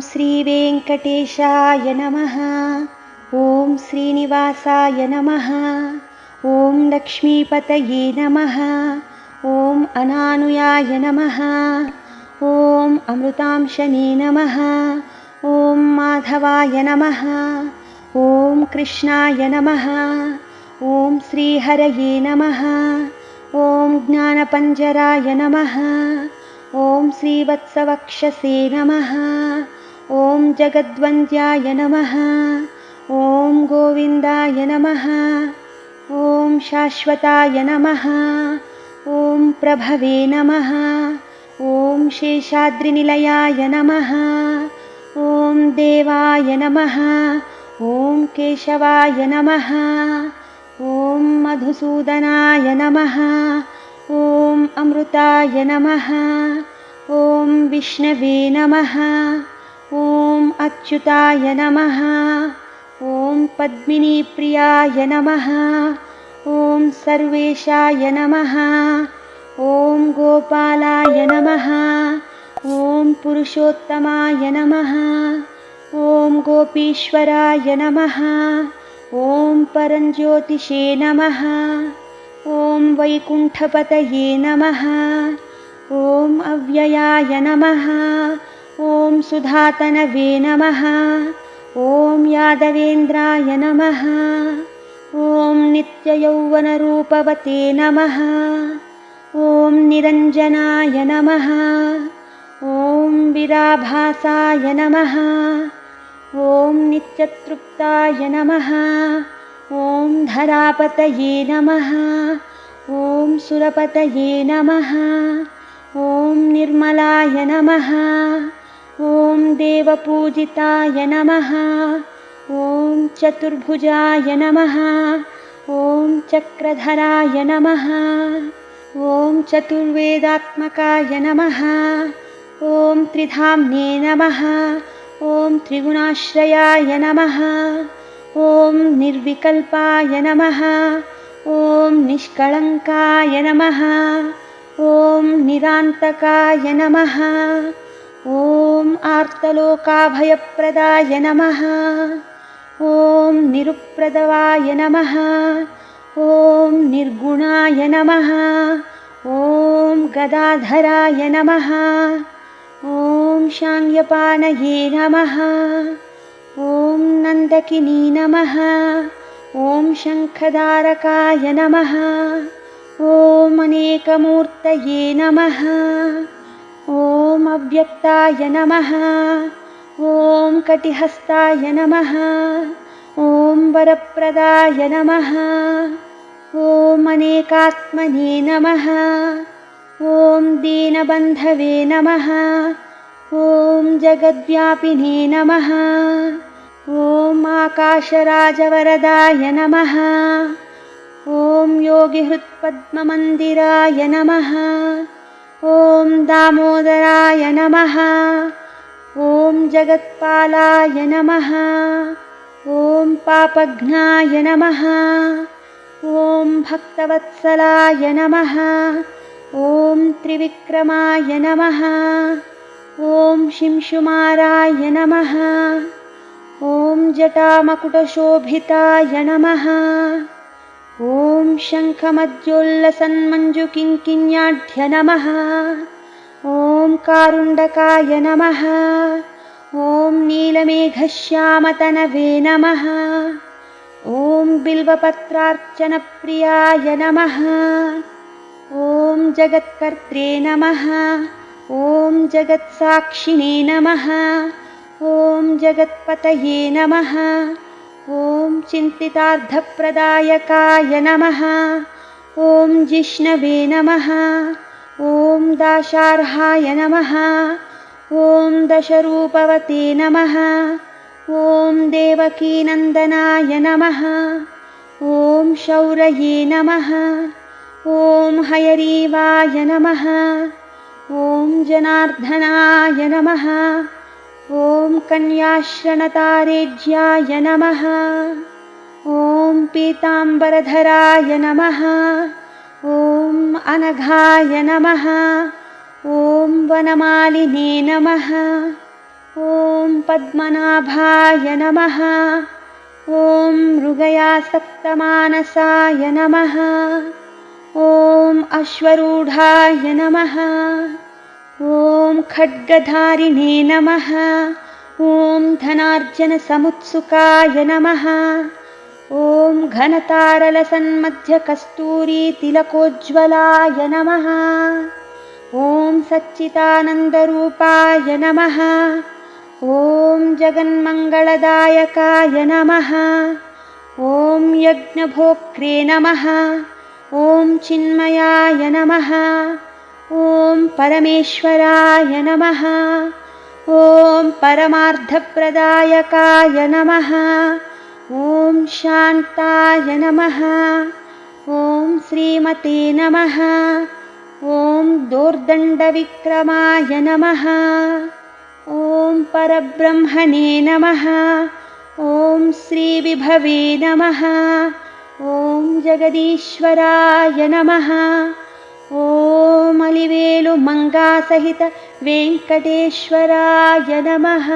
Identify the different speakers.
Speaker 1: श्रीवेङ्कटेशाय नमः। ॐ श्रीनिवासाय नमः। ॐ लक्ष्मीपतये नमः। ॐ अनानुयाय नमः। ॐ अमृतांशने नमः। ॐ माधवाय नमः। ॐ कृष्णाय नमः। ॐ श्रीहरये नमः। ॐ ज्ञानपञ्जराय नमः। ॐ श्रीवत्सवक्षसे नमः। ॐ जगद्वन्द्याय नमः। ॐ गोविन्दाय नमः। ॐ शाश्वताय नमः। ॐ प्रभवे नमः। ॐ शेषाद्रिनिलयाय नमः। ॐ देवाय नमः। ॐ केशवाय नमः। ॐ मधुसूदनाय नमः। ॐ अमृताय नमः। ॐ विष्णवे नमः। ॐ अच्युताय नमः। ॐ पद्मिनीप्रियाय नमः। ॐ सर्वेशाय नमः। ॐ गोपालाय नमः। ॐ पुरुषोत्तमाय नमः। ॐ गोपीश्वराय नमः। ॐ परञ्ज्योतिषे नमः। ॐ वैकुण्ठपतये नमः। ॐ अव्ययाय नमः। ॐ सुधातनवे नमः। ॐ यादवेन्द्राय नमः। ॐ नित्ययौवनरूपवते नमः। ॐ निरञ्जनाय नमः। ॐ विराभासाय नमः। ॐ नित्यतृप्ताय नमः। ॐ धरापतये नमः। ॐ सुरपतये नमः। ॐ निर्मलाय नमः। ॐ देवपूजिताय नमः। ॐ चतुर्भुजाय नमः। ॐ चक्रधराय नमः। ॐ चतुर्वेदात्मकाय नमः। ॐ त्रिधाम्ने नमः। ॐ त्रिगुणाश्रयाय नमः। ॐ निर्विकल्पाय नमः। ॐ निष्कळङ्काय नमः। ॐ निरान्तकाय नमः। ॐ आर्तलोकाभयप्रदाय नमः। ॐ निरुप्रदवाय नमः। ॐ निर्गुणाय नमः। ॐ गदाधराय नमः। ॐ शाङ्ग्यपाणये नमः। ॐ नन्दकिनी नमः। ॐ शङ्खधारकाय नमः। ॐ अनेकमूर्तये नमः। ॐ अव्यक्ताय नमः। ॐ कटिहस्ताय नमः। ॐ वरप्रदाय नमः। ॐ अनेकात्मने नमः। ॐ दीनबन्धवे नमः। ॐ जगद्व्यापिने नमः। ॐ आकाशराजवरदाय नमः। ॐ योगिहृत्पद्ममन्दिराय नमः। ॐ दामोदराय नमः। ॐ जगत्पालाय नमः। ॐ पापघ्नाय नमः। ॐ भक्तवत्सलाय नमः। ॐ त्रिविक्रमाय नमः। ॐ शिंशुमाराय नमः। ॐ जटामकुटशोभिताय नमः। ॐ शङ्खमद्योल्लसन्मञ्जुकिङ्किण्याढ्य नमः। ॐ कारुण्डकाय नमः। ॐ नीलमेघश्यामतनवे नमः। ॐ बिल्वपत्रार्चनप्रियाय नमः। ॐ जगत्कर्त्रे नमः। ॐ जगत्साक्षिणे नमः। ॐ जगत्पतये नमः। ॐ चिन्तितार्थप्रदायकाय नमः। ॐ जिष्णवे नमः। ॐ दाशार्हाय नमः। ॐ दशरूपवते नमः। ॐ देवकीनन्दनाय नमः। ॐ शौरये नमः। ॐ हयरीवाय नमः। ॐ जनार्दनाय नमः। ॐ कन्याश्रणतारेज्याय नमः। ॐ पीताम्बरधराय नमः। ॐ अनघाय नमः। ॐ वनमालिने नमः। ॐ पद्मनाभाय नमः। ॐ मृगयासक्तमानसाय नमः। ॐ अश्वरूढाय नमः। ॐ खड्गधारिणे नमः। ॐ धनार्जनसमुत्सुकाय नमः। ॐ घनतारलसन्मध्यकस्तूरीतिलकोज्ज्वलाय नमः। ॐ सच्चिदानन्दरूपाय नमः। ॐ जगन्मङ्गलदायकाय नमः। ॐ यज्ञभोक्त्रे नमः। ॐ चिन्मयाय नमः। ॐ परमेश्वराय नमः। ॐ परमार्थप्रदायकाय नमः। ॐ शान्ताय नमः। ॐ श्रीमते नमः। ॐ दोर्दण्डविक्रमाय नमः। ॐ परब्रह्मणे नमः। ॐ श्रीविभवे नमः। ॐ जगदीश्वराय नमः। ॐ अलिवेलुमङ्गासहित वेङ्कटेश्वराय नमः।